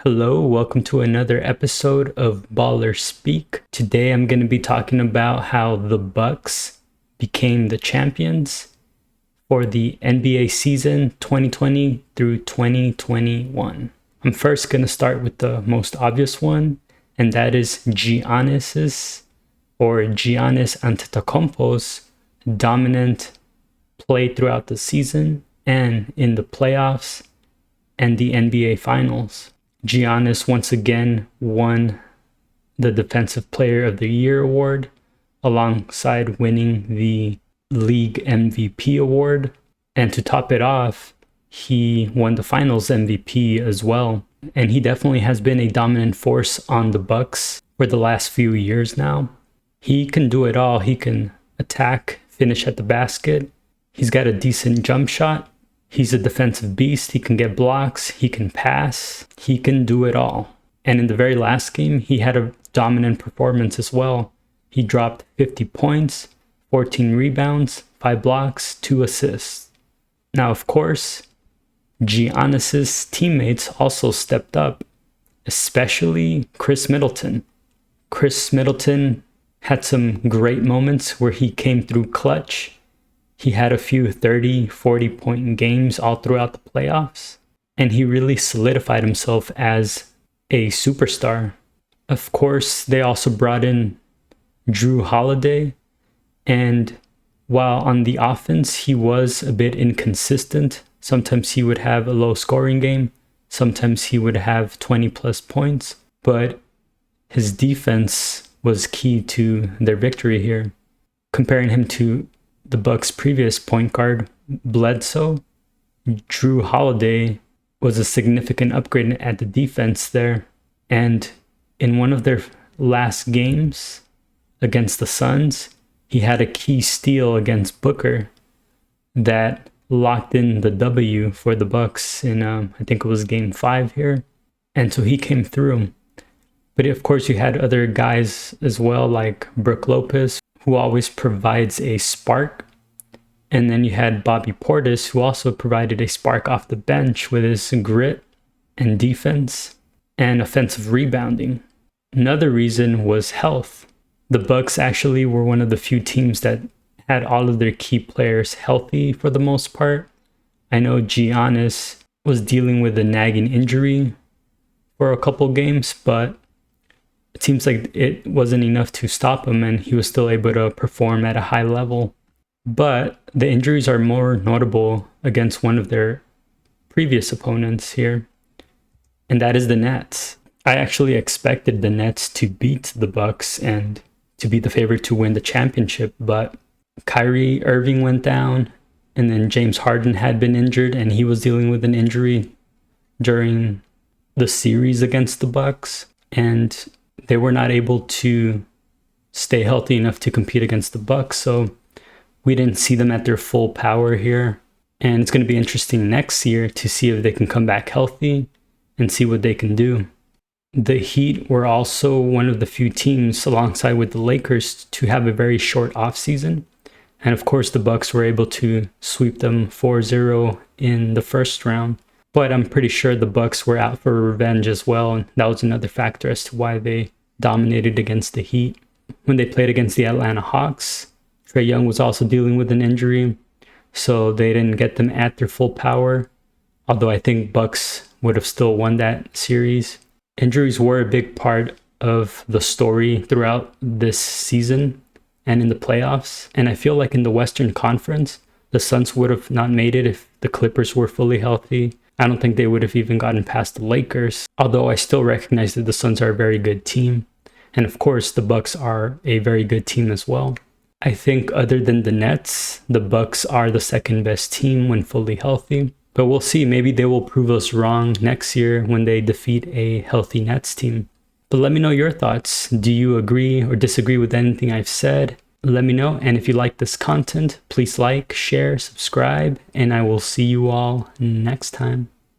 Hello, welcome to another episode of Baller Speak. Today I'm going to be talking about how the Bucks became the champions for the NBA season 2020 through 2021. I'm first going to start with the most obvious one, and that is Giannis Antetokounmpo's dominant play throughout the season and in the playoffs and the NBA Finals. Giannis once again won the Defensive Player of the Year award alongside winning the League MVP award. And to top it off, he won the Finals MVP as well. And he definitely has been a dominant force on the Bucks for the last few years now. He can do it all. He can attack, finish at the basket. He's got a decent jump shot. He's a defensive beast. He can get blocks. He can pass. He can do it all. And in the very last game, he had a dominant performance as well. He dropped 50 points, 14 rebounds, 5 blocks, 2 assists. Now, of course, Giannis's teammates also stepped up, especially Chris Middleton. Chris Middleton had some great moments where he came through clutch. He had a few 30, 40-point games all throughout the playoffs, and he really solidified himself as a superstar. Of course, they also brought in Jrue Holiday, and while on the offense, he was a bit inconsistent. Sometimes he would have a low-scoring game. Sometimes he would have 20-plus points, but his defense was key to their victory here. Comparing him to the Bucks' previous point guard, Bledsoe, Jrue Holiday was a significant upgrade at the defense there. And in one of their last games against the Suns, he had a key steal against Booker that locked in the W for the Bucks in, I think it was game 5 here. And so he came through. But of course, you had other guys as well, like Brook Lopez, who always provides a spark. And then you had Bobby Portis, who also provided a spark off the bench with his grit and defense and offensive rebounding. Another reason was health. The Bucks actually were one of the few teams that had all of their key players healthy for the most part. I know Giannis was dealing with a nagging injury for a couple games, but it seems like it wasn't enough to stop him, and he was still able to perform at a high level. But the injuries are more notable against one of their previous opponents here, and that is the Nets. I actually expected the Nets to beat the Bucks and to be the favorite to win the championship, but Kyrie Irving went down, and then James Harden had been injured, and he was dealing with an injury during the series against the Bucks, and they were not able to stay healthy enough to compete against the Bucks, so we didn't see them at their full power here. And it's going to be interesting next year to see if they can come back healthy and see what they can do. The Heat were also one of the few teams, alongside with the Lakers, to have a very short offseason. And of course, the Bucks were able to sweep them 4-0 in the first round. But I'm pretty sure the Bucks were out for revenge as well, and that was another factor as to why they dominated against the Heat. When they played against the Atlanta Hawks, Trae Young was also dealing with an injury, so they didn't get them at their full power, although I think Bucks would have still won that series. Injuries were a big part of the story throughout this season and in the playoffs, and I feel like in the Western Conference, the Suns would have not made it if the Clippers were fully healthy. I don't think they would have even gotten past the Lakers, although I still recognize that the Suns are a very good team. And of course, the Bucks are a very good team as well. I think other than the Nets, the Bucks are the second best team when fully healthy. But we'll see. Maybe they will prove us wrong next year when they defeat a healthy Nets team. But let me know your thoughts. Do you agree or disagree with anything I've said? Let me know. And if you like this content, please like, share, subscribe, and I will see you all next time.